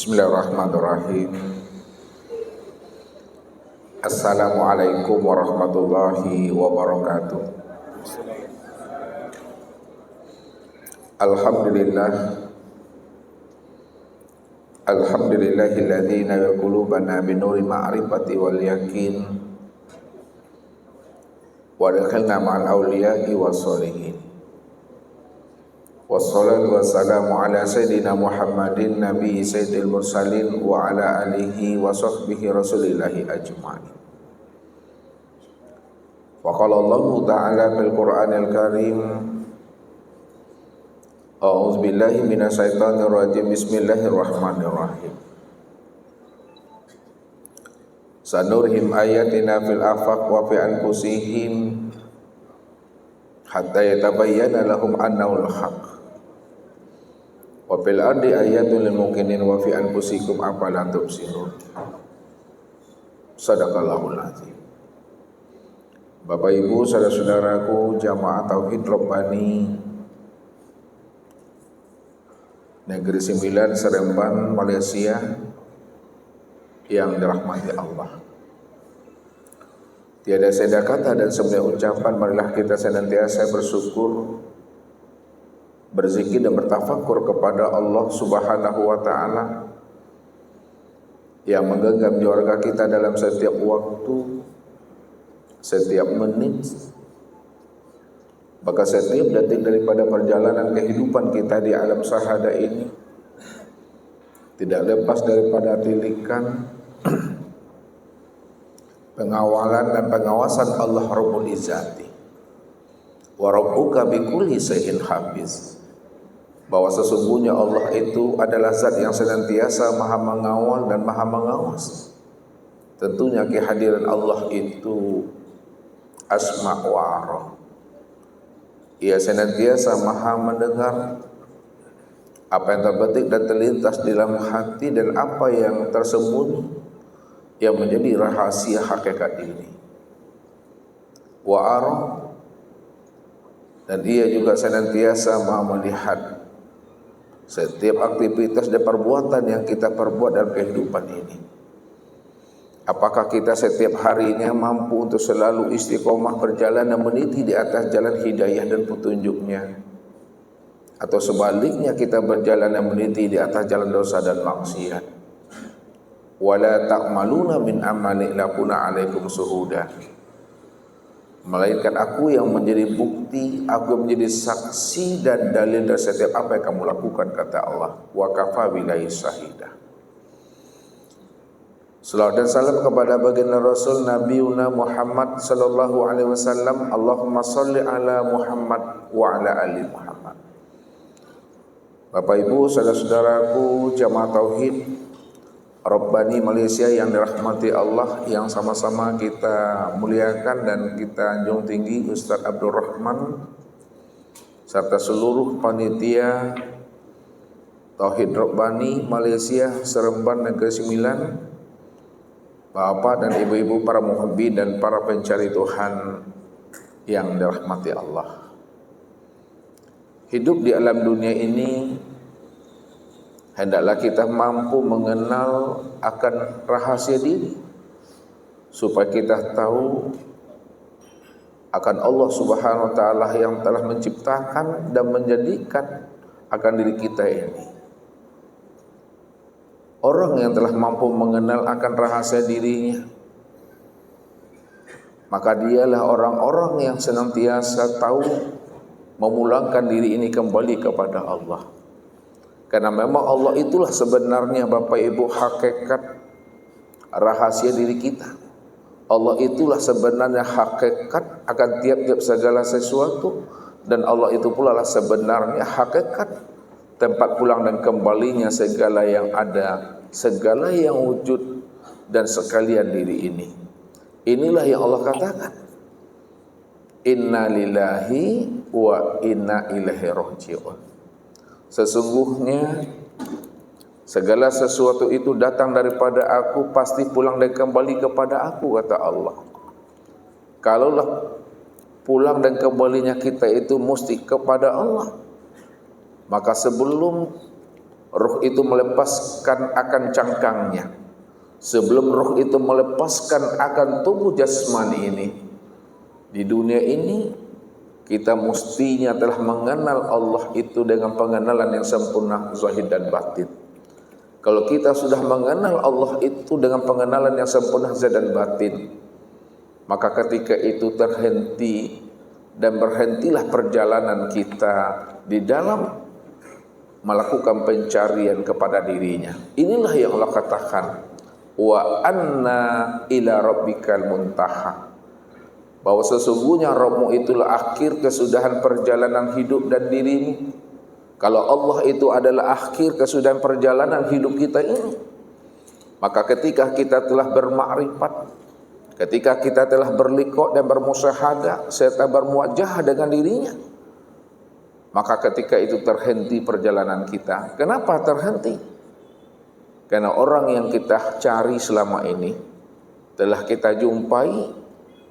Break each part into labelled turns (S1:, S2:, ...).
S1: Bismillahirrahmanirrahim. Assalamualaikum warahmatullahi wabarakatuh. Alhamdulillah. Alhamdulillahilladzi nawwara qulubana binuri ma'rifati wal yakin wa dakhalna ma'al awliya'i was sholihin. Wassalatu wassalamu ala sayyidina Muhammadin nabi sayyidil mursalin wa ala alihi wa sahbihi rasulillahi ajma'in. Wa qala Allahu ta'ala fil Qur'anil Karim, a'udzu billahi minasy syaithanir rajim, bismillahirrahmanirrahim. Sanurhim ayatina fil afaq wa fi anfusihim hatta yatabayyana lahum annahul haqq. Wa fil ardi ayatul lil muqinin wa fi anfusikum afala tubsirun. Shadaqallahul azim. Bapak Ibu, saudara-saudaraku jamaah Tauhid Rabbani Negeri 9 Seremban, Malaysia yang dirahmati Allah. Tiada senda kata dan semua ucapan, marilah kita senantiasa bersyukur, berzikir dan bertafakur kepada Allah Subhanahu wa ta'ala yang menggenggam jiwa kita dalam setiap waktu, setiap menit, bahkan setiap detik daripada perjalanan kehidupan kita di alam syahadah ini, tidak lepas daripada tilikan pengawalan dan pengawasan Allah Rabbul Izzati. Wa rabbuka bikulli shay'in hafiz. Bahwa sesungguhnya Allah itu adalah zat yang senantiasa maha mengawal dan maha mengawas. Tentunya kehadiran Allah itu asma wa ara. Ia senantiasa maha mendengar apa yang terbetik dan terlintas di dalam hati dan apa yang tersembunyi yang menjadi rahasia hakikat ini. Wa ara, dan ia juga senantiasa maha melihat setiap aktivitas dan perbuatan yang kita perbuat dalam kehidupan ini. Apakah kita setiap harinya mampu untuk selalu istiqomah berjalan dan meniti di atas jalan hidayah dan petunjuknya, atau sebaliknya kita berjalan dan meniti di atas jalan dosa dan maksiat. Wala ta'maluna min amali lakuna alaikum suhuda. Melainkan aku yang menjadi bukti, aku yang menjadi saksi dan dalil dari setiap apa yang kamu lakukan, kata Allah. Wa kafa billahi syahida. Salawat dan salam kepada baginda Rasul Nabiuna Muhammad sallallahu alaihi wasallam. Allahumma shalli ala Muhammad wa ala ali Muhammad. Bapak Ibu, saudara-saudaraku jamaah tauhid Rabbani Malaysia yang dirahmati Allah, yang sama-sama kita muliakan dan kita junjung tinggi Ustaz Abdul Rahman serta seluruh panitia Tauhid Rabbani Malaysia Seremban Negeri 9, Bapak dan Ibu-ibu para muhibbin dan para pencari Tuhan yang dirahmati Allah. Hidup di alam dunia ini hendaklah kita mampu mengenal akan rahasia diri, supaya kita tahu akan Allah Subhanahu wa ta'ala yang telah menciptakan dan menjadikan akan diri kita ini. Orang yang telah mampu mengenal akan rahasia dirinya, maka dialah orang-orang yang senantiasa tahu memulangkan diri ini kembali kepada Allah. Karena memang Allah itulah sebenarnya Bapak Ibu hakikat rahasia diri kita. Allah itulah sebenarnya hakikat akan tiap-tiap segala sesuatu, dan Allah itu pula lah sebenarnya hakikat tempat pulang dan kembalinya segala yang ada, segala yang wujud dan sekalian diri ini. Inilah yang Allah katakan, inna lillahi wa inna ilaihi raji'un. Sesungguhnya segala sesuatu itu datang daripada aku, pasti pulang dan kembali kepada aku, kata Allah. Kalaulah pulang dan kembalinya kita itu mesti kepada Allah, maka sebelum Ruh itu melepaskan akan cangkangnya. Sebelum ruh itu melepaskan akan tubuh jasmani ini, di dunia ini kita mestinya telah mengenal Allah itu dengan pengenalan yang sempurna zahir dan batin. Kalau kita sudah mengenal Allah itu dengan pengenalan yang sempurna zahir dan batin, maka ketika itu terhenti dan berhentilah perjalanan kita di dalam melakukan pencarian kepada dirinya. Inilah yang Allah katakan, wa anna ila rabbikal muntaha, bahwa sesungguhnya Rabbmu itulah akhir kesudahan perjalanan hidup dan dirimu. Kalau Allah itu adalah akhir kesudahan perjalanan hidup kita ini, maka ketika kita telah bermakrifat, ketika kita telah berliqa dan bermusyahadah serta bermuajahah dengan dirinya, maka ketika itu terhenti perjalanan kita. Kenapa terhenti? Karena orang yang kita cari selama ini telah kita jumpai,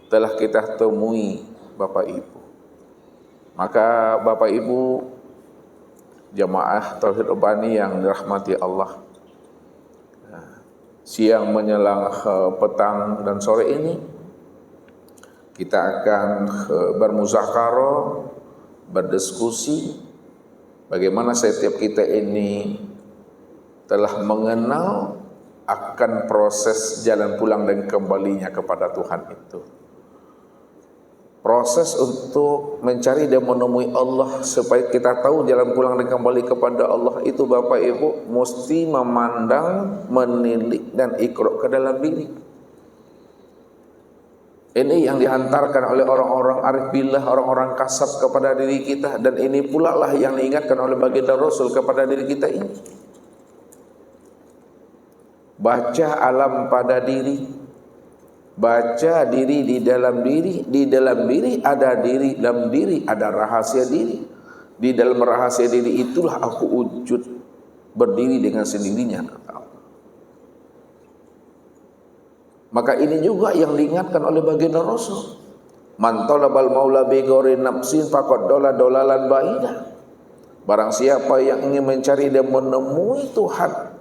S1: telah kita temui Bapak Ibu. Maka Bapak Ibu jamaah Tauhid Rabbani yang dirahmati Allah, siang menjelang petang dan sore ini kita akan bermuzakarah, berdiskusi bagaimana setiap kita ini telah mengenal akan proses jalan pulang dan kembalinya kepada Tuhan itu. Proses untuk mencari dan menemui Allah supaya kita tahu jalan pulang dan kembali kepada Allah itu Bapak Ibu mesti memandang, menilik dan iqra ke dalam diri. Ini yang dihantarkan oleh orang-orang arif billah, orang-orang kasab kepada diri kita, dan ini pula lah yang diingatkan oleh baginda Rasul kepada diri kita ini. Baca alam pada diri, baca diri di dalam diri ada diri, dalam diri ada rahasia diri. Di dalam rahasia diri itulah aku wujud berdiri dengan sendirinya. Maka ini juga yang diingatkan oleh baginda Rasul. Man talabal maula bi ghairi nafsin faqad dolalan baida. Barang siapa yang ingin mencari dan menemui Tuhan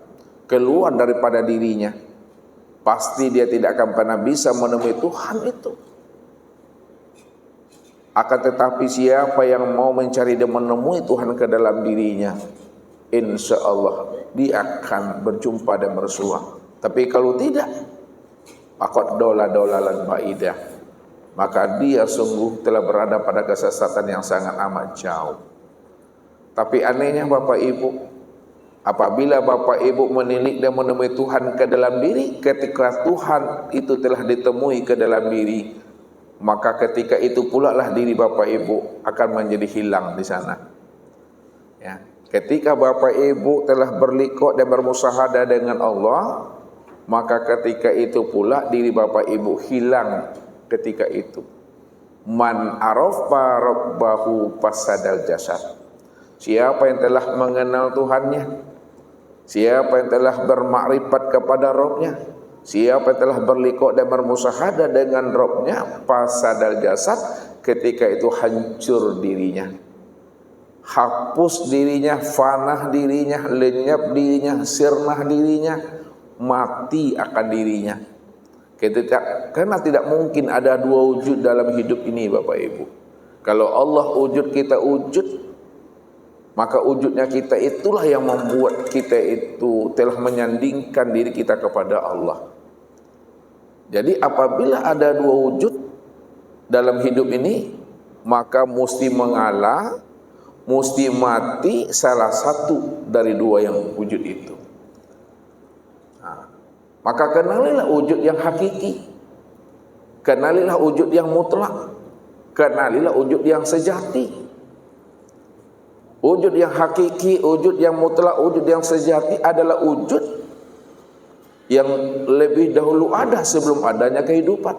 S1: keluar daripada dirinya, pasti dia tidak akan pernah bisa menemui Tuhan itu. Akan tetapi siapa yang mau mencari dan menemui Tuhan ke dalam dirinya, insya Allah dia akan berjumpa dan bersua. Tapi kalau tidak, faqad dolalan baidah, maka dia sungguh telah berada pada kesesatan yang sangat amat jauh. Tapi anehnya Bapak Ibu, apabila Bapak Ibu menilik dan menemui Tuhan ke dalam diri, ketika Tuhan itu telah ditemui ke dalam diri, maka ketika itu pula lah diri Bapak Ibu akan menjadi hilang di sana. Ya. Ketika Bapak Ibu telah berliqa dan bermusyahadah dengan Allah, maka ketika itu pula diri Bapak Ibu hilang ketika itu. Man arafa rabbahu fasadal jasad. Siapa yang telah mengenal Tuhannya, siapa yang telah bermakrifat kepada Rabbnya, siapa yang telah berliqa dan bermusyahadah dengan Rabbnya, fasadal jasad, ketika itu hancur dirinya, hapus dirinya, fanah dirinya, lenyap dirinya, sirnah dirinya, mati akan dirinya. Karena tidak mungkin ada dua wujud dalam hidup ini Bapak Ibu. Kalau Allah wujud, kita wujud, maka wujudnya kita itulah yang membuat kita itu telah menyandingkan diri kita kepada Allah. Jadi apabila ada dua wujud dalam hidup ini, maka mesti mengalah, mesti mati salah satu dari dua yang wujud itu. Maka kenalilah wujud yang hakiki, kenalilah wujud yang mutlak, kenalilah wujud yang sejati. Wujud yang hakiki, wujud yang mutlak, wujud yang sejati adalah wujud yang lebih dahulu ada sebelum adanya kehidupan,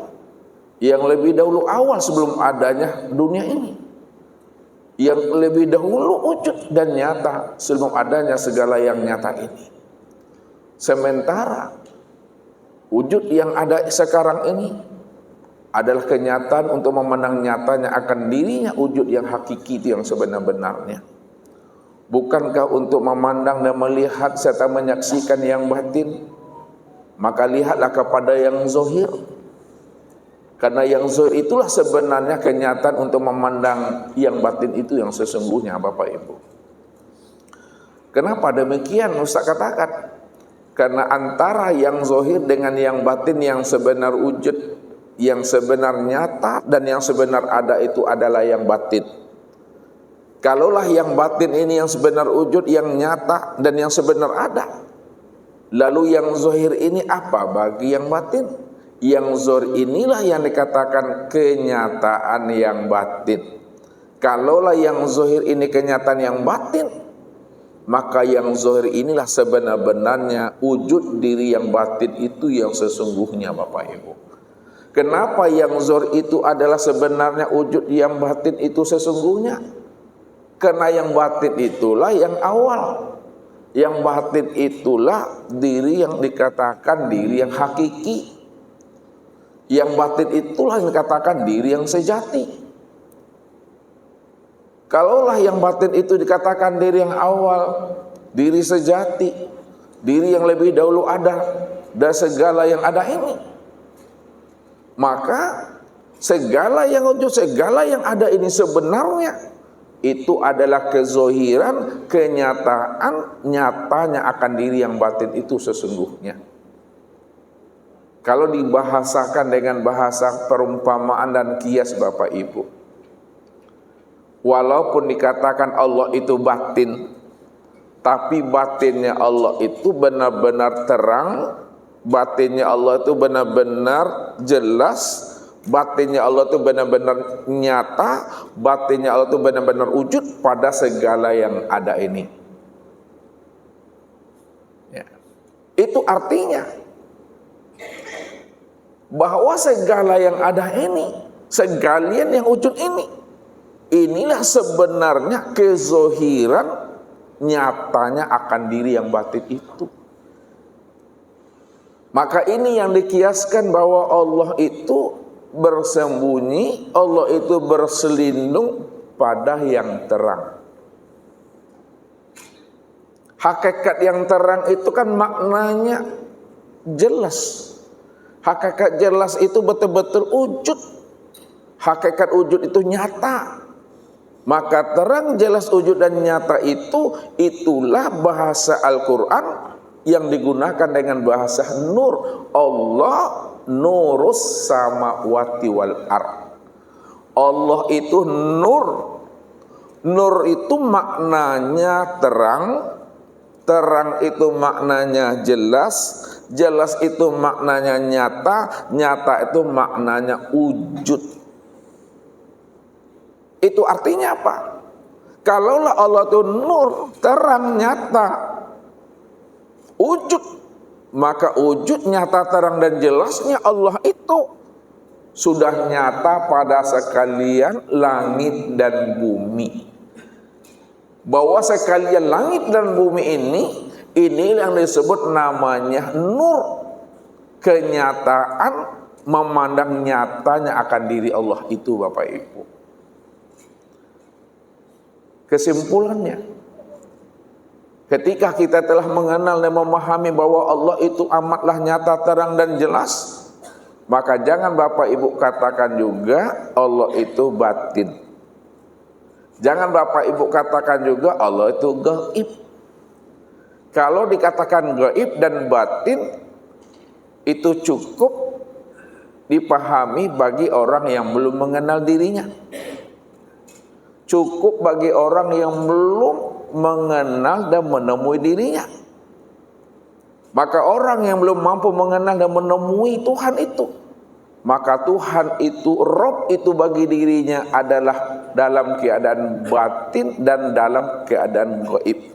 S1: yang lebih dahulu awal sebelum adanya dunia ini, yang lebih dahulu wujud dan nyata sebelum adanya segala yang nyata ini. Sementara wujud yang ada sekarang ini adalah kenyataan untuk memandang nyatanya akan dirinya wujud yang hakiki itu yang sebenar-benarnya. Bukankah untuk memandang dan melihat serta menyaksikan yang batin, maka lihatlah kepada yang zahir. Karena yang zahir itulah sebenarnya kenyataan untuk memandang yang batin itu yang sesungguhnya, Bapak Ibu. Kenapa demikian Ustaz katakan? Karena antara yang zahir dengan yang batin, yang sebenar wujud, yang sebenar nyata dan yang sebenar ada itu adalah yang batin. Kalaulah yang batin ini yang sebenar wujud, yang nyata dan yang sebenar ada, lalu yang zahir ini apa bagi yang batin? Yang zahir inilah yang dikatakan kenyataan yang batin. Kalaulah yang zahir ini kenyataan yang batin, maka yang zahir inilah sebenar-benarnya wujud diri yang batin itu yang sesungguhnya, Bapak Ibu. Kenapa yang zahir itu adalah sebenarnya wujud yang batin itu sesungguhnya? Karena yang batin itulah yang awal. Yang batin itulah diri yang dikatakan diri yang hakiki. Yang batin itulah yang dikatakan diri yang sejati. Kalaulah yang batin itu dikatakan diri yang awal, diri sejati, diri yang lebih dahulu ada dan segala yang ada ini, maka segala yang wujud, segala yang ada ini sebenarnya itu adalah kezohiran, kenyataan nyatanya akan diri yang batin itu sesungguhnya. Kalau dibahasakan dengan bahasa perumpamaan dan kias, Bapak Ibu, walaupun dikatakan Allah itu batin, tapi batinnya Allah itu benar-benar terang, batinnya Allah itu benar-benar jelas, batinnya Allah itu benar-benar nyata, batinnya Allah itu benar-benar wujud pada segala yang ada ini. Ya. Itu artinya bahwa segala yang ada ini, segalian yang wujud ini, inilah sebenarnya kezohiran nyatanya akan diri yang batin itu. Maka ini yang dikiaskan bahwa Allah itu bersembunyi, Allah itu berselindung pada yang terang. Hakikat yang terang itu kan maknanya jelas. Hakikat jelas itu betul-betul wujud. Hakikat wujud itu nyata. Maka terang, jelas, wujud dan nyata itu, itulah bahasa Al-Quran yang digunakan dengan bahasa nur. Allah nurus samawati wal ard. Allah itu nur. Nur itu maknanya terang. Terang itu maknanya jelas. Jelas itu maknanya nyata. Nyata itu maknanya wujud. Itu artinya apa? Kalaulah Allah itu nur, terang, nyata, wujud, maka wujud, nyata, terang dan jelasnya Allah itu sudah nyata pada sekalian langit dan bumi. Bahwa sekalian langit dan bumi ini yang disebut namanya nur. Kenyataan memandang nyatanya akan diri Allah itu, Bapak Ibu. Kesimpulannya, ketika kita telah mengenal dan memahami bahwa Allah itu amatlah nyata, terang dan jelas, maka jangan Bapak Ibu katakan juga Allah itu batin. Jangan Bapak Ibu katakan juga Allah itu gaib. Kalau dikatakan gaib dan batin, itu cukup dipahami bagi orang yang belum mengenal dirinya. Cukup bagi orang yang belum mengenal dan menemui dirinya. Maka orang yang belum mampu mengenal dan menemui Tuhan itu, maka Tuhan itu, Rob itu bagi dirinya adalah dalam keadaan batin dan dalam keadaan gaib.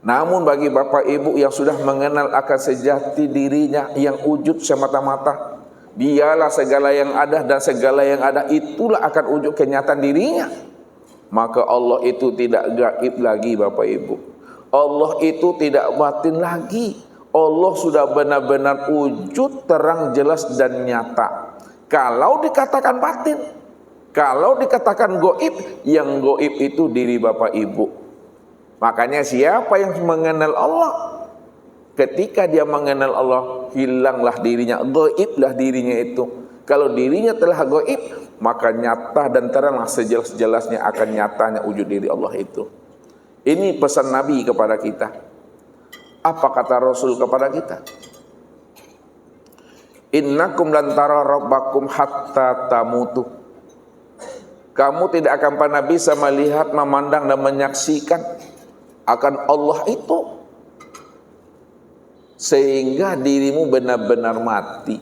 S1: Namun bagi Bapak Ibu yang sudah mengenal akan sejati dirinya yang wujud semata-mata, dialah segala yang ada dan segala yang ada itulah akan wujud kenyataan dirinya. Maka Allah itu tidak gaib lagi, Bapak Ibu. Allah itu tidak batin lagi. Allah sudah benar-benar wujud, terang, jelas dan nyata. Kalau dikatakan batin, kalau dikatakan gaib, yang gaib itu diri Bapak Ibu. Makanya siapa yang mengenal Allah, ketika dia mengenal Allah, hilanglah dirinya, gaiblah dirinya itu. Kalau dirinya telah gaib, maka nyata dan teranglah sejelas-jelasnya akan nyatanya wujud diri Allah itu. Ini pesan Nabi kepada kita. Apa kata Rasul kepada kita? Innakum lan tara rabbakum hatta tamutu. Kamu tidak akan pernah bisa melihat, memandang dan menyaksikan akan Allah itu sehingga dirimu benar-benar mati.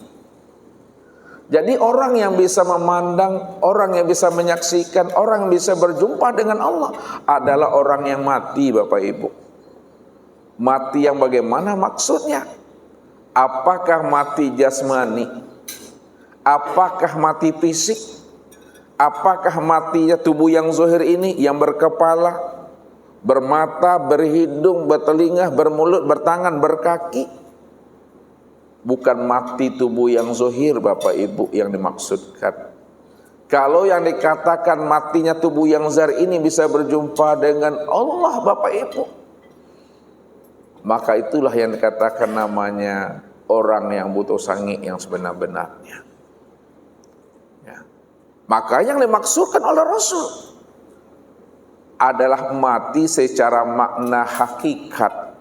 S1: Jadi orang yang bisa memandang, orang yang bisa menyaksikan, orang yang bisa berjumpa dengan Allah adalah orang yang mati, Bapak Ibu. Mati yang bagaimana maksudnya? Apakah mati jasmani? Apakah mati fisik? Apakah matinya tubuh yang zahir ini, yang berkepala, bermata, berhidung, bertelinga, bermulut, bertangan, berkaki? Bukan mati tubuh yang zahir, Bapak Ibu, yang dimaksudkan. Kalau yang dikatakan matinya tubuh yang zahir ini bisa berjumpa dengan Allah, Bapak Ibu, maka itulah yang dikatakan namanya orang yang butuh sangi yang sebenar-benarnya. Ya. Maka yang dimaksudkan oleh Rasul adalah mati secara makna hakikat.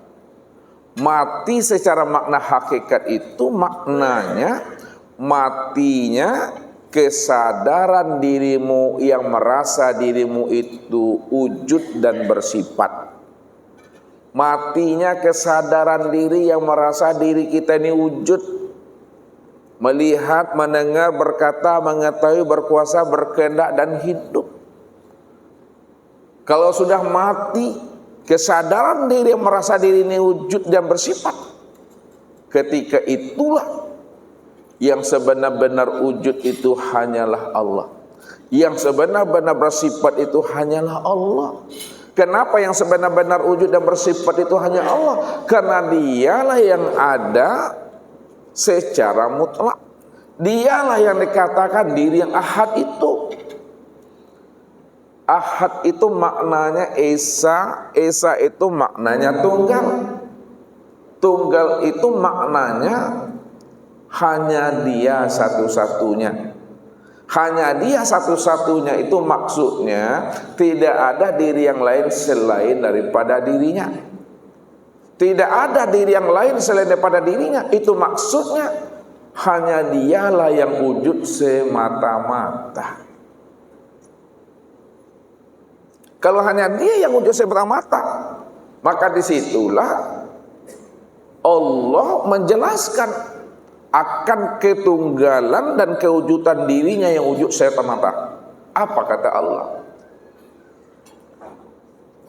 S1: Mati secara makna hakikat itu maknanya matinya kesadaran dirimu yang merasa dirimu itu wujud dan bersifat. Matinya kesadaran diri yang merasa diri kita ini wujud, melihat, mendengar, berkata, mengetahui, berkuasa, berkehendak dan hidup. Kalau sudah mati kesadaran diri yang merasa diri ini wujud dan bersifat, ketika itulah yang sebenar-benar wujud itu hanyalah Allah. Yang sebenar-benar bersifat itu hanyalah Allah. Kenapa yang sebenar-benar wujud dan bersifat itu hanya Allah? Karena dialah yang ada secara mutlak. Dialah yang dikatakan diri yang ahad itu. Ahad itu maknanya esa, esa itu maknanya tunggal. Tunggal itu maknanya hanya dia satu-satunya. Hanya dia satu-satunya itu maksudnya tidak ada diri yang lain selain daripada dirinya. Tidak ada diri yang lain selain daripada dirinya. Itu maksudnya hanya dialah yang wujud semata-mata. Kalau hanya dia yang wujud semata-mata, maka disitulah Allah menjelaskan akan ketunggalan dan kewujudan dirinya yang wujud semata-mata. Apa kata Allah?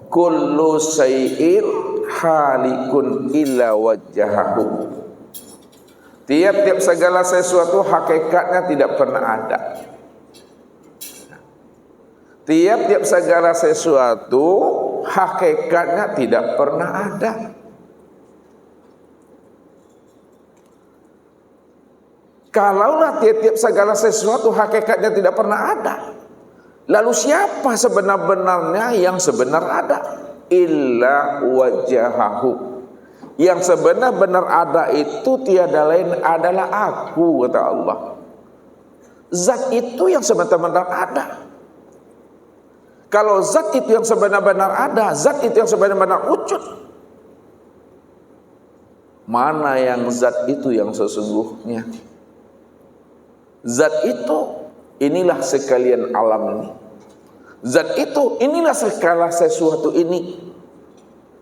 S1: Kullu syai'in halikun illa wajhahu. Tiap-tiap segala sesuatu hakikatnya tidak pernah ada. Tiap-tiap segala sesuatu hakikatnya tidak pernah ada. Kalaulah tiap-tiap segala sesuatu hakikatnya tidak pernah ada, lalu siapa sebenar-benarnya yang sebenar ada? Illa wajhahu. Yang sebenar-benar ada itu tiada lain adalah aku, kata Allah. Zat itu yang sebenar-benar ada. Kalau zat itu yang sebenar-benar ada, zat itu yang sebenar-benar wujud, mana yang zat itu yang sesungguhnya? Zat itu inilah sekalian alam ini. Zat itu inilah segala sesuatu ini.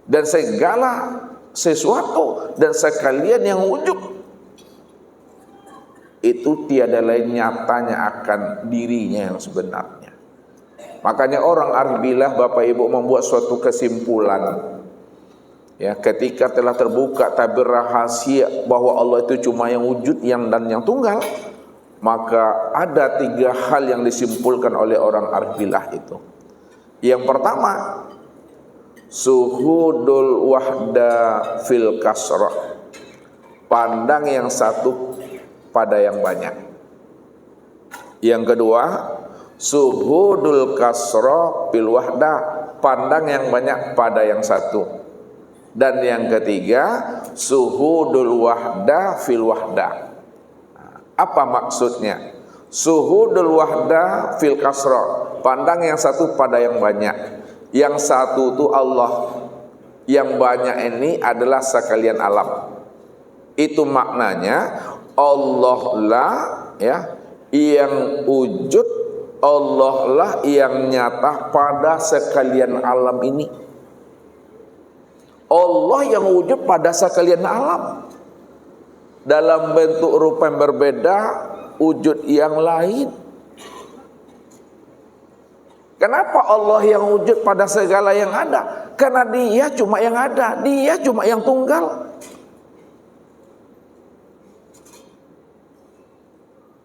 S1: Dan segala sesuatu dan sekalian yang wujud itu tiada lain nyatanya akan dirinya yang sebenarnya. Makanya orang arif Bapak Ibu membuat suatu kesimpulan. Ya, ketika telah terbuka tabir rahasia bahwa Allah itu cuma yang wujud yang dan yang tunggal, maka ada 3 hal yang disimpulkan oleh orang arfilah itu. Yang pertama, suhudul wahda fil kasrah. Pandang yang satu pada yang banyak. Yang kedua, suhudul kasrah fil wahda. pandang yang banyak pada yang satu. Dan yang ketiga, suhudul wahdah fil wahdah. Apa maksudnya? Suhudul wahdah fil kasra, pandang yang satu pada yang banyak. Yang satu itu Allah, yang banyak ini adalah sekalian alam. Itu maknanya Allah lah ya yang wujud, Allah lah yang nyata pada sekalian alam ini. Allah yang wujud pada sekalian alam dalam bentuk rupa yang berbeda, wujud yang lain. Kenapa Allah yang wujud pada segala yang ada? Karena Dia cuma yang ada, Dia cuma yang tunggal.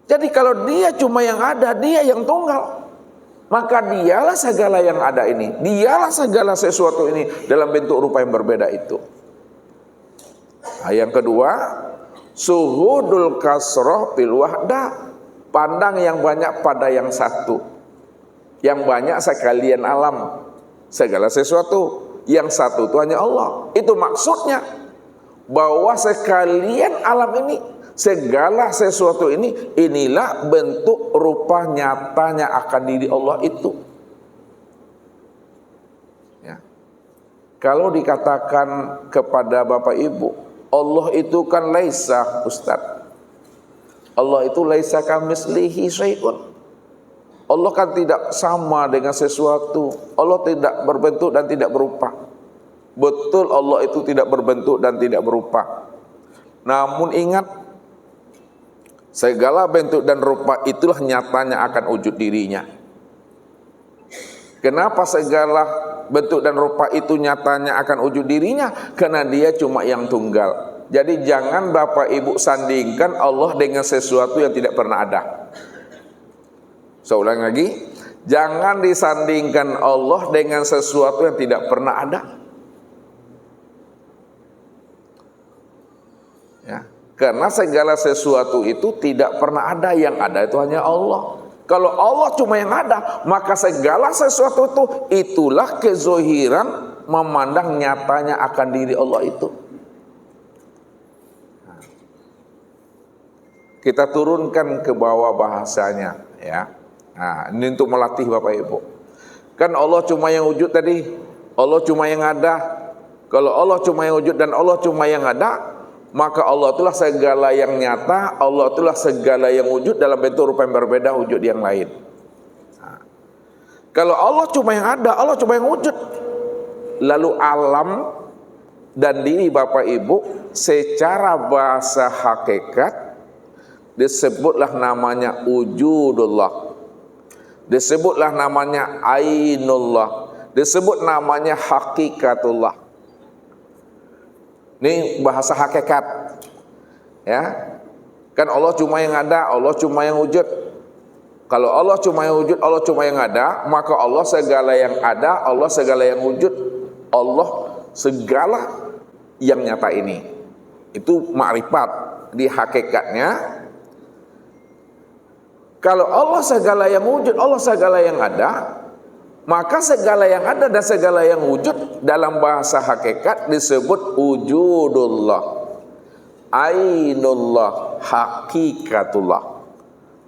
S1: Jadi kalau Dia cuma yang ada, Dia yang tunggal, maka Dialah segala yang ada ini, Dialah segala sesuatu ini dalam bentuk rupa yang berbeda itu. Nah, yang kedua, suhudul kasroh bil wahdah, pandang yang banyak pada yang satu. Yang banyak sekalian alam, segala sesuatu. Yang satu itu hanya Allah. Itu maksudnya bahwa sekalian alam ini, segala sesuatu ini, inilah bentuk rupa nyatanya akan diri Allah itu. Ya. Kalau dikatakan kepada Bapak Ibu, Allah itu kan laisa, Ustaz. Allah itu laisa kamislihi syai'un. Allah kan tidak sama dengan sesuatu. Allah tidak berbentuk dan tidak berupa. Betul, Allah itu tidak berbentuk dan tidak berupa. Namun ingat, segala bentuk dan rupa itulah nyatanya akan wujud dirinya. Kenapa segala bentuk dan rupa itu nyatanya akan wujud dirinya? Karena Dia cuma yang tunggal. Jadi jangan Bapak Ibu sandingkan Allah dengan sesuatu yang tidak pernah ada. Saya ulang lagi, jangan disandingkan Allah dengan sesuatu yang tidak pernah ada. Ya. Karena segala sesuatu itu tidak pernah ada, yang ada itu hanya Allah. Kalau Allah cuma yang ada, maka segala sesuatu itu, itulah kezohiran memandang nyatanya akan diri Allah itu. Kita turunkan ke bawah bahasanya, ya. Nah, ini untuk melatih Bapak Ibu. Kan Allah cuma yang wujud tadi, Allah cuma yang ada. Kalau Allah cuma yang wujud dan Allah cuma yang ada, maka Allah itulah segala yang nyata, Allah itulah segala yang wujud dalam bentuk rupa yang berbeda, wujud yang lain. Nah, kalau Allah cuma yang ada, Allah cuma yang wujud, lalu alam dan diri Bapak Ibu secara bahasa hakikat disebutlah namanya wujudullah, disebutlah namanya ainullah, disebut namanya hakikatullah. Ini bahasa hakikat, ya. Kan Allah cuma yang ada, Allah cuma yang wujud. Kalau Allah cuma yang wujud, Allah cuma yang ada, maka Allah segala yang ada, Allah segala yang wujud, Allah segala yang nyata ini. Itu makrifat di hakikatnya. Kalau Allah segala yang wujud, Allah segala yang ada, maka segala yang ada dan segala yang wujud dalam bahasa hakikat disebut wujudullah, ainullah, hakikatullah.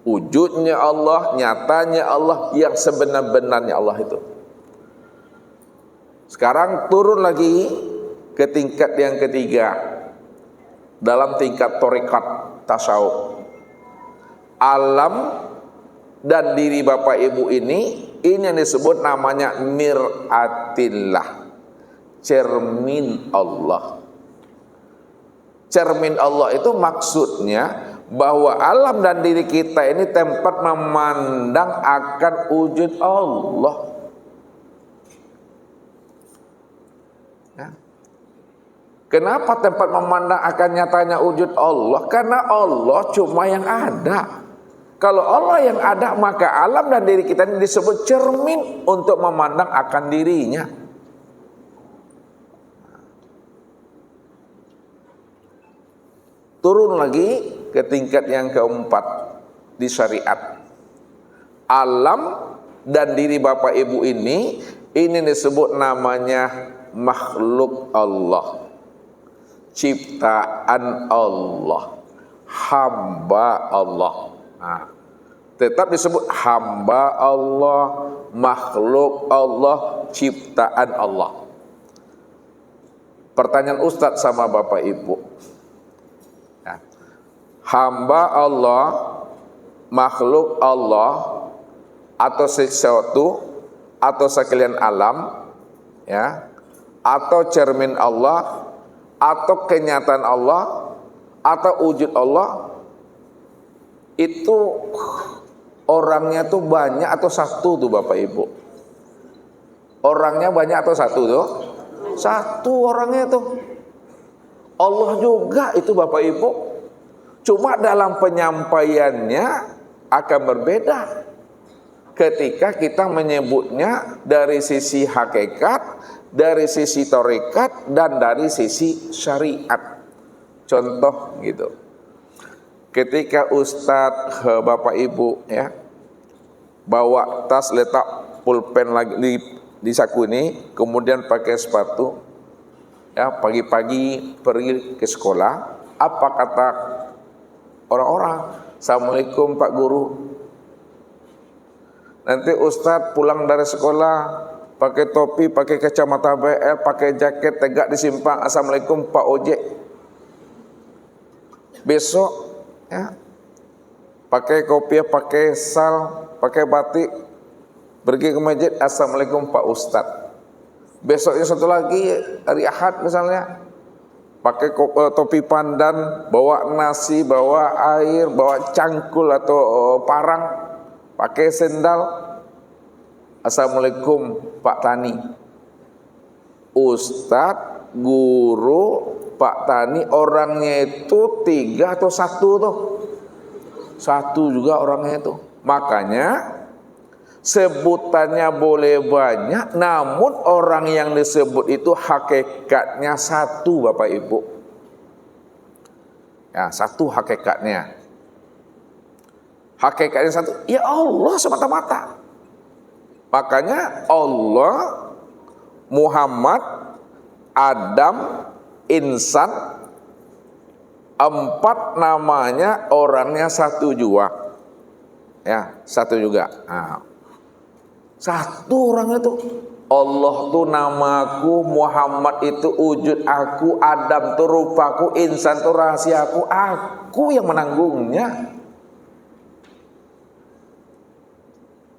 S1: Wujudnya Allah, nyatanya Allah, yang sebenar-benarnya Allah itu. Sekarang turun lagi ke tingkat yang ketiga dalam tingkat thariqat tasawuf. Alam dan diri Bapak Ibu ini yang disebut namanya mir'atillah, cermin Allah. Cermin Allah itu maksudnya bahwa alam dan diri kita ini tempat memandang akan wujud Allah. Ya. Kenapa tempat memandang akan nyatanya wujud Allah? Karena Allah cuma yang ada. Kalau Allah yang ada, maka alam dan diri kita ini disebut cermin untuk memandang akan dirinya. Turun lagi ke tingkat yang keempat di syariat. Alam dan diri Bapak Ibu ini Ini disebut namanya makhluk Allah, ciptaan Allah, hamba Allah. Nah, tetap disebut hamba Allah, makhluk Allah, ciptaan Allah. Pertanyaan Ustadz sama Bapak Ibu, ya, hamba Allah, makhluk Allah, atau sesuatu, atau sekalian alam, ya, atau cermin Allah, atau kenyataan Allah, atau wujud Allah, itu orangnya tuh banyak atau satu tuh Bapak Ibu? Orangnya banyak atau satu tuh? Satu orangnya tuh. Allah juga itu Bapak Ibu. Cuma dalam penyampaiannya akan berbeda ketika kita menyebutnya dari sisi hakikat, dari sisi tarekat, dan dari sisi syariat. Contoh gitu, ketika Ustadz Bapak Ibu ya bawa tas, letak pulpen lagi di saku ini, kemudian pakai sepatu, ya pagi-pagi pergi ke sekolah, apa kata orang-orang? Assalamualaikum Pak Guru. Nanti Ustadz pulang dari sekolah pakai topi, pakai kacamata BL, pakai jaket tegak di simpang, Assalamualaikum Pak Ojek. Besok ya pakai kopiah, pakai sal, pakai batik, pergi ke masjid, Assalamualaikum Pak Ustadz. Besoknya satu lagi hari Ahad misalnya, pakai topi pandan, bawa nasi, bawa air, bawa cangkul atau parang, pakai sendal, Assalamualaikum Pak Tani. Ustadz, guru, Pak Tani, orangnya itu 3 atau 1 tuh? 1 juga orangnya itu. Makanya sebutannya boleh banyak, namun orang yang disebut itu hakikatnya 1 Bapak Ibu. Ya, 1 hakikatnya. Hakikatnya 1, ya Allah semata-mata. Makanya Allah, Muhammad, Adam, insan, 4 namanya, orangnya 1 juga. Ya, 1 juga. Nah, 1 orang itu. Allah tuh namaku, Muhammad itu wujud aku, Adam tuh rupaku, insan tuh rahasiaku, aku yang menanggungnya.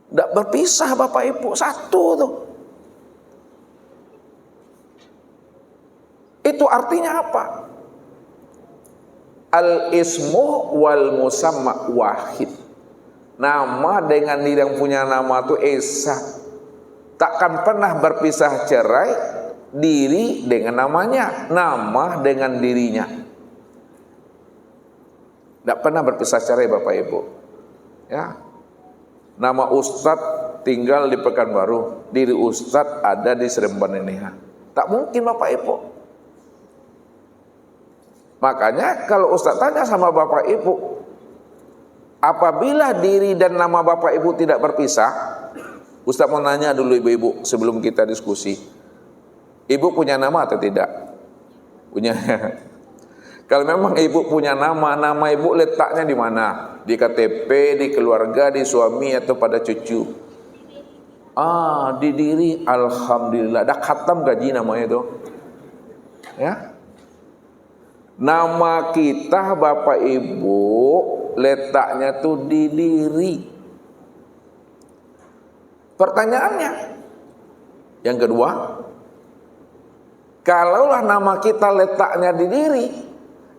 S1: Tidak berpisah Bapak Ibu, 1 tuh. Itu artinya apa? Al-ismu wal musamma wahid. Nama dengan diri yang punya nama itu esa. Takkan pernah berpisah cerai diri dengan namanya, nama dengan dirinya. Tidak pernah berpisah cerai Bapak Ibu. Ya. Nama Ustadz tinggal di Pekanbaru, diri Ustadz ada di Seremban ini. Tak mungkin Bapak Ibu. Makanya kalau Ustadz tanya sama Bapak Ibu, apabila diri dan nama Bapak Ibu tidak berpisah, Ustadz mau nanya dulu ibu-ibu sebelum kita diskusi. Ibu punya nama atau tidak? Punya. Kalau memang ibu punya nama ibu letaknya di mana? Di KTP, di keluarga, di suami, atau pada cucu? Di diri, alhamdulillah. Dah khatam gaji namanya itu. Ya. Nama kita Bapak Ibu letaknya tuh di diri. Pertanyaannya yang kedua, kalaulah nama kita letaknya di diri,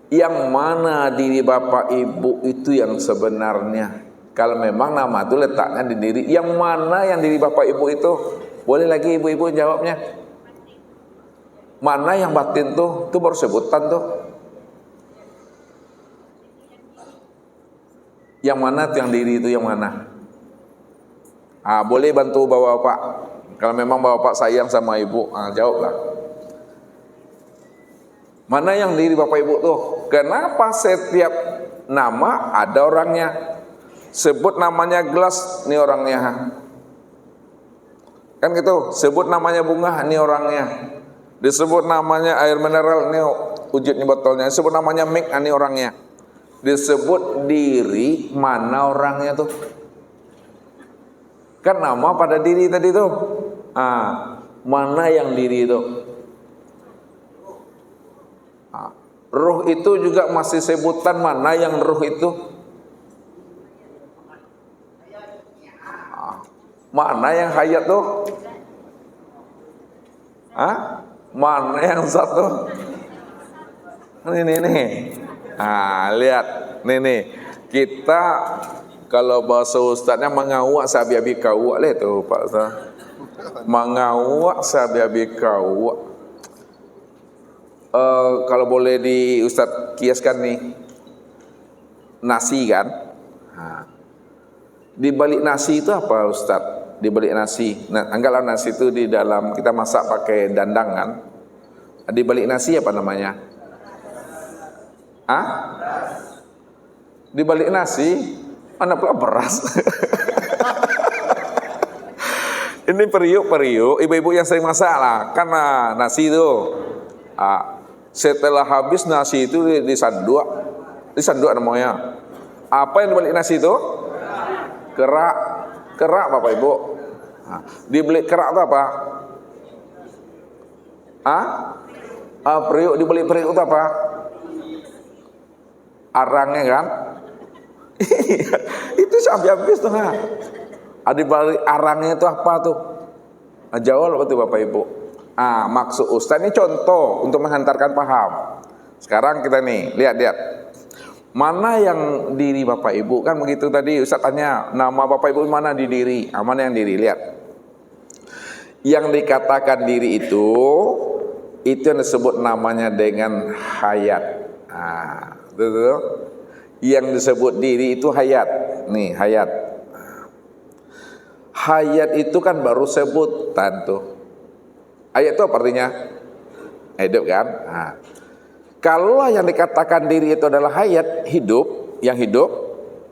S1: yang mana diri Bapak Ibu itu yang sebenarnya? Kalau memang nama itu letaknya di diri, yang mana yang diri Bapak Ibu itu? Boleh lagi ibu-ibu jawabnya. Mana yang batin tuh? Itu baru sebutan tuh. Yang mana tuh yang diri itu yang mana? Boleh bantu Bapak-bapak. Kalau memang Bapak sayang sama Ibu, jawablah. Mana yang diri Bapak Ibu tuh? Kenapa setiap nama ada orangnya? Sebut namanya gelas, ini orangnya. Kan gitu, sebut namanya bunga, ini orangnya. Disebut namanya air mineral, ini wujudnya botolnya. Disebut namanya mic, ini orangnya. Disebut diri, mana orangnya tuh? Kan nama pada diri tadi tuh. Mana yang diri itu? Ruh itu juga masih sebutan, mana yang ruh itu? Mana yang hayat tuh? Mana yang zat tuh? Nih. Lihat. Nih. Kita kalau bahasa ustaznya mengawak sabi-abi kawak lah itu Pak Ustaz. Mengawak sabi-abi kawak. Kalau boleh di Ustaz kiaskan nih. Nasi kan? Di balik nasi itu apa Ustaz? Di balik nasi. Nah, anggaplah nasi itu di dalam kita masak pakai dandang kan? Di balik nasi apa namanya? Di balik nasi mana pula beras? Ini periuk, ibu-ibu yang sering masak lah, kan nasi itu. Setelah habis nasi itu disanduk namanya. Apa yang dibalik nasi itu? Kerak Bapak Ibu. Dibalik kerak itu apa? Periuk, dibalik periuk itu apa? Arangnya kan? Itu sampai habis tuh. Dibalik arangnya itu apa tuh? Jawab betul Bapak Ibu. Maksud Ustaz ini contoh untuk menghantarkan paham. Sekarang kita nih, lihat. Mana yang diri Bapak Ibu? Kan begitu tadi Ustaz tanya, nama Bapak Ibu mana di diri? Mana yang diri? Lihat. Yang dikatakan diri itu yang disebut namanya dengan hayat. Betul. Yang disebut diri itu hayat. Nih, hayat. Hayat itu kan baru sebutan tuh. Hayat itu apa artinya? Hidup kan? Kalau yang dikatakan diri itu adalah hayat, hidup, yang hidup,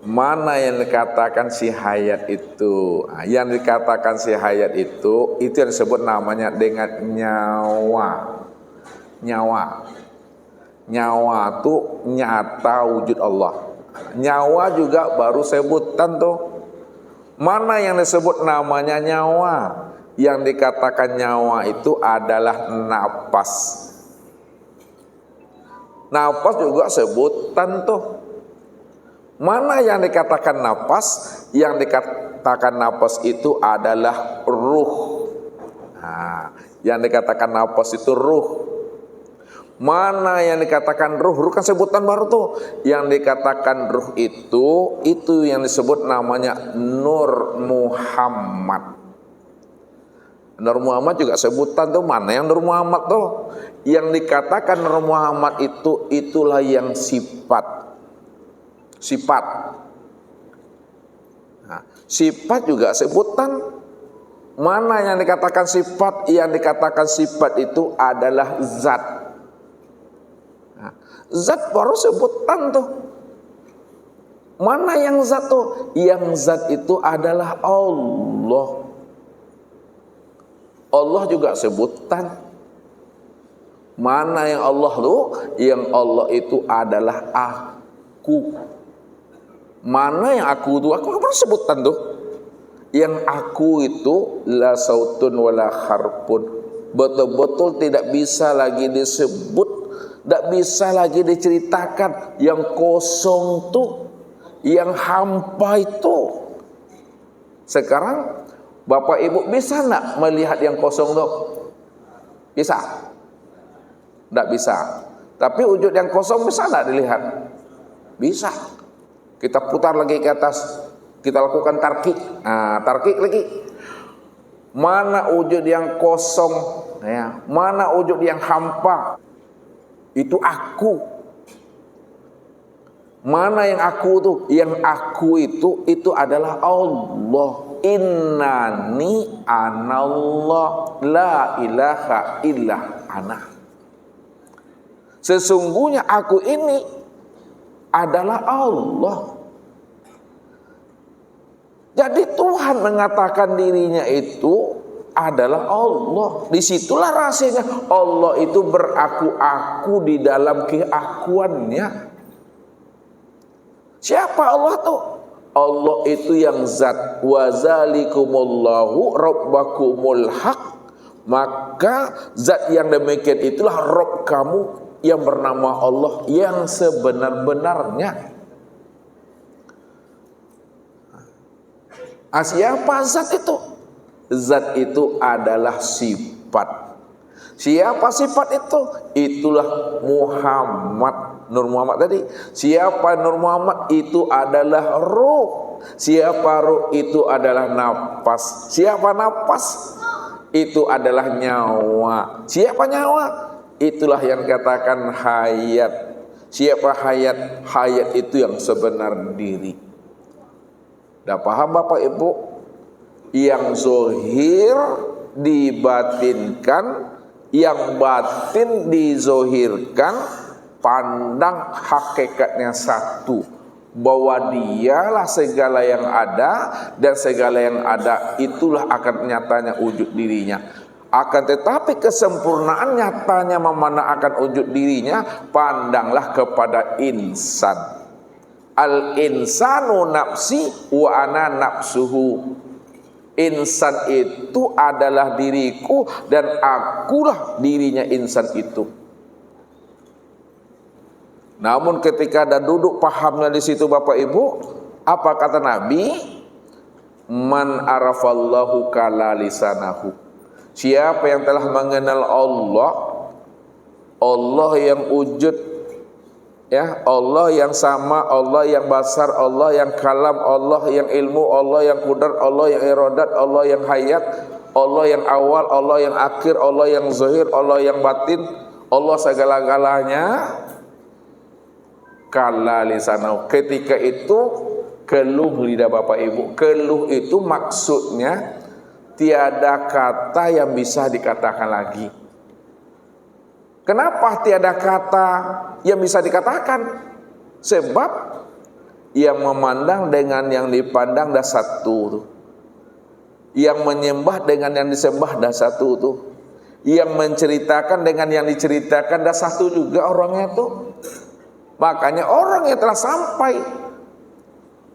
S1: mana yang dikatakan si hayat itu? Yang dikatakan si hayat itu yang disebut namanya dengan nyawa. Nyawa itu nyata wujud Allah. Nyawa juga baru sebutan tuh. Mana yang disebut namanya nyawa? Yang dikatakan nyawa itu adalah napas. Napas juga sebutan tuh. Mana yang dikatakan napas? Yang dikatakan napas itu adalah ruh. Yang dikatakan napas itu ruh. Mana yang dikatakan ruh? Ruh kan sebutan baru tuh. Yang dikatakan ruh itu yang disebut namanya Nur Muhammad. Nur Muhammad juga sebutan tuh. Mana yang Nur Muhammad tuh? Yang dikatakan Nur Muhammad itulah yang sifat. Sifat juga sebutan. Mana yang dikatakan sifat? Yang dikatakan sifat itu adalah zat. Zat baru sebutan tuh. Mana yang zat tuh? Yang zat itu adalah Allah. Allah juga sebutan. Mana yang Allah tuh? Yang Allah itu adalah aku. Mana yang aku itu? Aku baru sebutan tuh. Yang aku itu la sautun wala harpun. Betul-betul tidak bisa lagi disebut, tidak bisa lagi diceritakan. Yang kosong tuh, yang hampa itu. Sekarang Bapak Ibu bisa enggak melihat yang kosong tuh? Bisa? Tidak bisa. Tapi wujud yang kosong bisa enggak dilihat? Bisa. Kita putar lagi ke atas. Kita lakukan tarkik. Tarkik lagi. Mana wujud yang kosong? Mana wujud yang hampa? Itu aku. Mana yang aku tuh? Yang aku itu adalah Allah. Innani anallah la ilaha illa ana. Sesungguhnya aku ini adalah Allah. Jadi Tuhan mengatakan dirinya itu adalah Allah. Disitulah rahasianya. Allah itu beraku-aku di dalam keakuannya. Siapa Allah tuh? Allah itu yang zat. Wa zalikumullahu rabbakumul haq. Maka zat yang demikian itulah Rabb kamu yang bernama Allah yang sebenar-benarnya. Siapa zat itu? Zat itu adalah sifat. Siapa sifat itu? Itulah Muhammad. Nur Muhammad tadi. Siapa Nur Muhammad? Itu adalah ruh. Siapa ruh? Itu adalah nafas. Siapa nafas? Itu adalah nyawa. Siapa nyawa? Itulah yang katakan hayat. Siapa hayat? Hayat itu yang sebenar diri. Dah paham Bapak Ibu? Yang zohir dibatinkan, yang batin dizohirkan, pandang hakikatnya satu, bahwa dialah segala yang ada, dan segala yang ada itulah akan nyatanya wujud dirinya. Akan tetapi kesempurnaan nyatanya memana akan wujud dirinya, pandanglah kepada insan. Al insanu nafsi wa ana nafsuhu. Insan itu adalah diriku dan akulah dirinya insan itu. Namun ketika ada duduk pahamnya di situ Bapak Ibu, apa kata Nabi? Man arafallahu kala lisanahu. Siapa yang telah mengenal Allah, Allah yang wujud, ya, Allah yang sama, Allah yang basar, Allah yang kalam, Allah yang ilmu, Allah yang qudrat, Allah yang iradat, Allah yang hayat, Allah yang awal, Allah yang akhir, Allah yang zahir, Allah yang batin, Allah segala-galanya. Kala lisanau. Ketika itu keluh lidah Bapak Ibu. Keluh itu maksudnya tiada kata yang bisa dikatakan lagi. Kenapa tiada kata yang bisa dikatakan? Sebab yang memandang dengan yang dipandang dah satu tuh. Yang menyembah dengan yang disembah dah satu tuh. Yang menceritakan dengan yang diceritakan dah satu juga orangnya tuh. Makanya orang yang telah sampai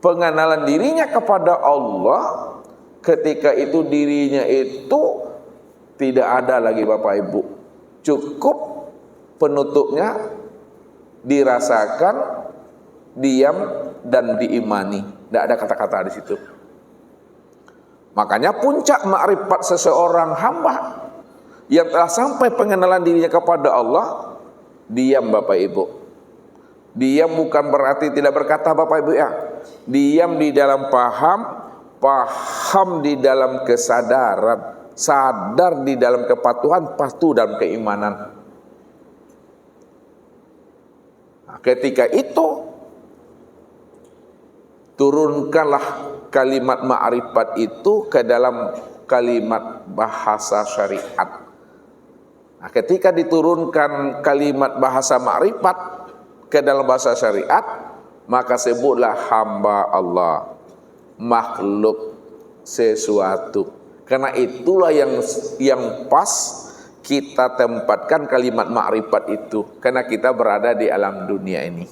S1: pengenalan dirinya kepada Allah, ketika itu dirinya itu tidak ada lagi Bapak Ibu. Cukup penutupnya dirasakan, diam dan diimani. Tidak ada kata-kata di situ. Makanya puncak makrifat seseorang hamba yang telah sampai pengenalan dirinya kepada Allah, diam Bapak Ibu. Diam bukan berarti tidak berkata Bapak Ibu ya. Diam di dalam paham, paham di dalam kesadaran, sadar di dalam kepatuhan, patuh dalam keimanan. Nah, ketika itu turunkanlah kalimat ma'rifat itu ke dalam kalimat bahasa syariat. Nah, ketika diturunkan kalimat bahasa ma'rifat ke dalam bahasa syariat, maka sebutlah hamba Allah, makhluk sesuatu. Karena itulah yang pas kita tempatkan kalimat ma'rifat itu, karena kita berada di alam dunia ini.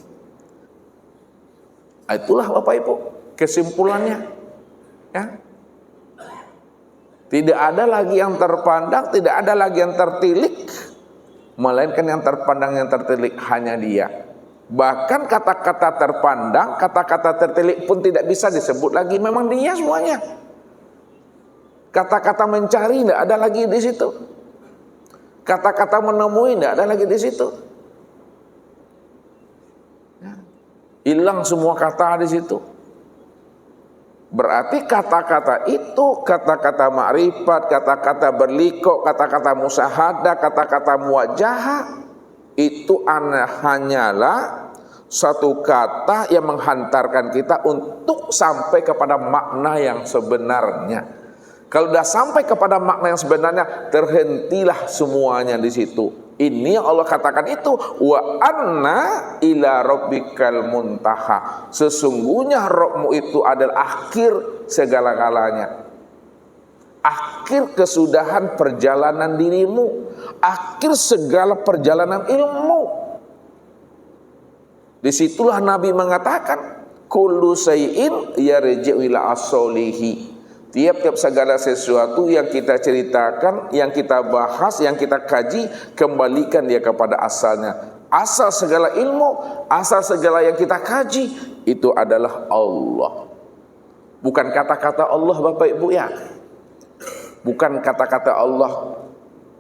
S1: Itulah Bapak Ibu kesimpulannya, ya. Tidak ada lagi yang terpandang, tidak ada lagi yang tertilik, melainkan yang terpandang, yang tertilik hanya Dia. Bahkan kata-kata terpandang, kata-kata tertilik pun tidak bisa disebut lagi, memang Dia semuanya. Kata-kata mencari tidak ada lagi di situ. Kata-kata menemui tidak ada lagi di situ. Hilang semua kata di situ. Berarti kata-kata itu, kata-kata ma'rifat, kata-kata berlikok, kata-kata musyahadah, kata-kata muwajahah, itu hanyalah satu kata yang menghantarkan kita untuk sampai kepada makna yang sebenarnya. Kalau sudah sampai kepada makna yang sebenarnya, terhentilah semuanya di situ. Ini Allah katakan itu, wa anna ila rabbikal muntaha. Sesungguhnya Rabbmu itu adalah akhir segala-galanya. akhir kesudahan perjalanan dirimu, akhir segala perjalanan ilmu. Disitulah Nabi mengatakan, kullu sayyin yarji'u ila asolihi. Tiap-tiap segala sesuatu yang kita ceritakan, yang kita bahas, yang kita kaji, kembalikan dia kepada asalnya. Asal segala ilmu, asal segala yang kita kaji, itu adalah Allah. Bukan kata-kata Allah Bapak Ibu ya. Bukan kata-kata Allah,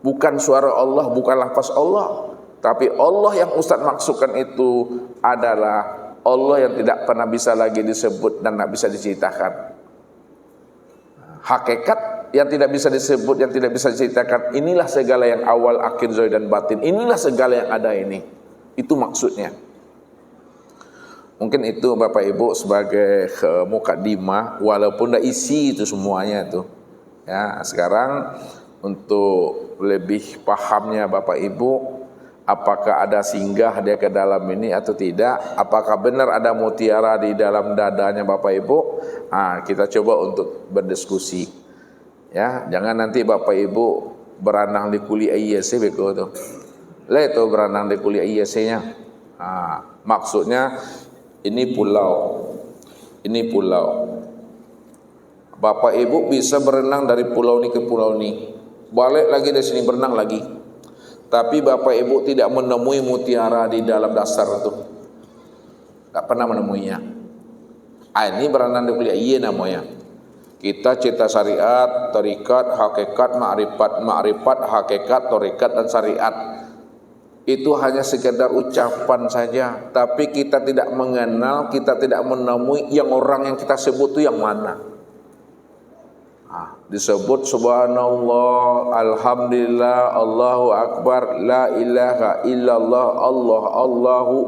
S1: bukan suara Allah, bukan lafaz Allah. Tapi Allah yang Ustaz maksudkan itu adalah Allah yang tidak pernah bisa lagi disebut dan tidak bisa diceritakan. Hakikat yang tidak bisa disebut, yang tidak bisa diceritakan. Inilah segala yang awal, akhir, zahir dan batin. Inilah segala yang ada ini. Itu maksudnya. Mungkin itu Bapak Ibu sebagai mukadimah, walaupun tidak isi itu semuanya itu. Ya, sekarang untuk lebih pahamnya Bapak Ibu, apakah ada singgah dia ke dalam ini atau tidak? Apakah benar ada mutiara di dalam dadanya Bapak Ibu? Kita coba untuk berdiskusi. Ya, jangan nanti Bapak Ibu berenang di kuliah IEC begitu. Lah itu berenang di kuliah IEC-nya. Maksudnya ini pulau. Ini pulau. Bapak Ibu bisa berenang dari pulau ini ke pulau ini. Balik lagi dari sini berenang lagi. Tapi Bapak Ibu tidak menemui mutiara di dalam dasar itu. Tak pernah menemuinya. Ini berenang di kuliah iya namanya. Kita cerita syariat, tarikat, hakikat, ma'rifat, hakikat, tarikat dan syariat. Itu hanya sekedar ucapan saja. Tapi kita tidak mengenal, kita tidak menemui yang orang yang kita sebut itu yang mana. Disebut subhanallah, alhamdulillah, Allahu akbar, la ilaha illallah,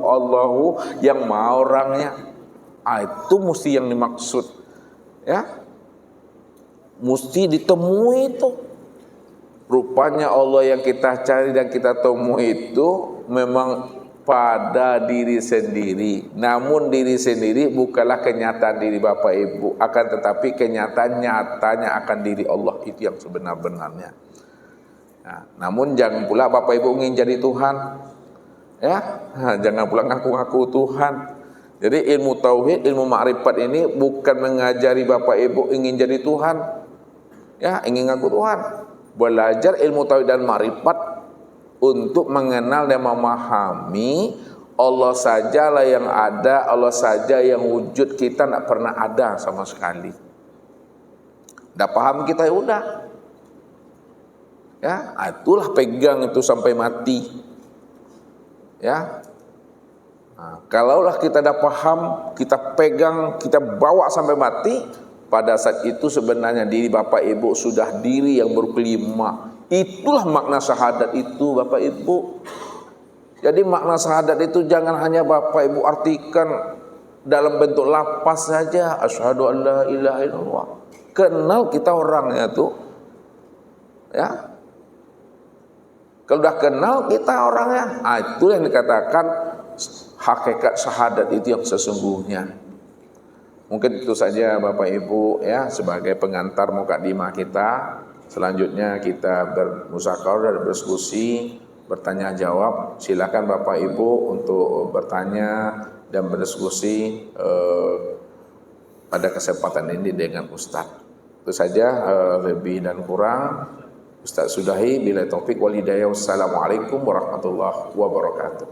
S1: Allahu yang maha orangnya. Itu mesti yang dimaksud. Ya. Mesti ditemui itu. Rupanya Allah yang kita cari dan kita temui itu memang pada diri sendiri. Namun diri sendiri bukanlah kenyataan diri Bapak Ibu, akan tetapi kenyataan nyatanya akan diri Allah, itu yang sebenar-benarnya. Nah, namun jangan pula Bapak Ibu ingin jadi Tuhan. Ya, jangan pula ngaku-ngaku Tuhan. Jadi ilmu tauhid, ilmu ma'rifat ini bukan mengajari Bapak Ibu ingin jadi Tuhan. Ya, ingin ngaku Tuhan. Belajar ilmu tauhid dan ma'rifat untuk mengenal dan memahami Allah sajalah yang ada, Allah saja yang wujud, kita tidak pernah ada sama sekali. Dah paham kita ya udah. Ya, itulah pegang itu sampai mati. Ya. Kalaulah kita dah paham, kita pegang, kita bawa sampai mati, pada saat itu sebenarnya diri Bapak Ibu sudah diri yang berkelima. Itulah makna syahadat itu Bapak Ibu. Jadi makna syahadat itu jangan hanya Bapak Ibu artikan dalam bentuk lafaz saja, asyhadu an la ilaha illallah. Kenal kita orangnya tuh. Ya. Kalau udah kenal kita orangnya, itu yang dikatakan hakikat syahadat itu yang sesungguhnya. Mungkin itu saja Bapak Ibu ya sebagai pengantar mukadimah kita. Selanjutnya kita bermusyawarah dan berdiskusi, bertanya jawab. Silakan Bapak Ibu untuk bertanya dan berdiskusi pada kesempatan ini dengan Ustaz. Itu saja, lebih dan kurang Ustaz sudahi, bila taufik wal hidayah. Wassalamualaikum warahmatullahi wabarakatuh.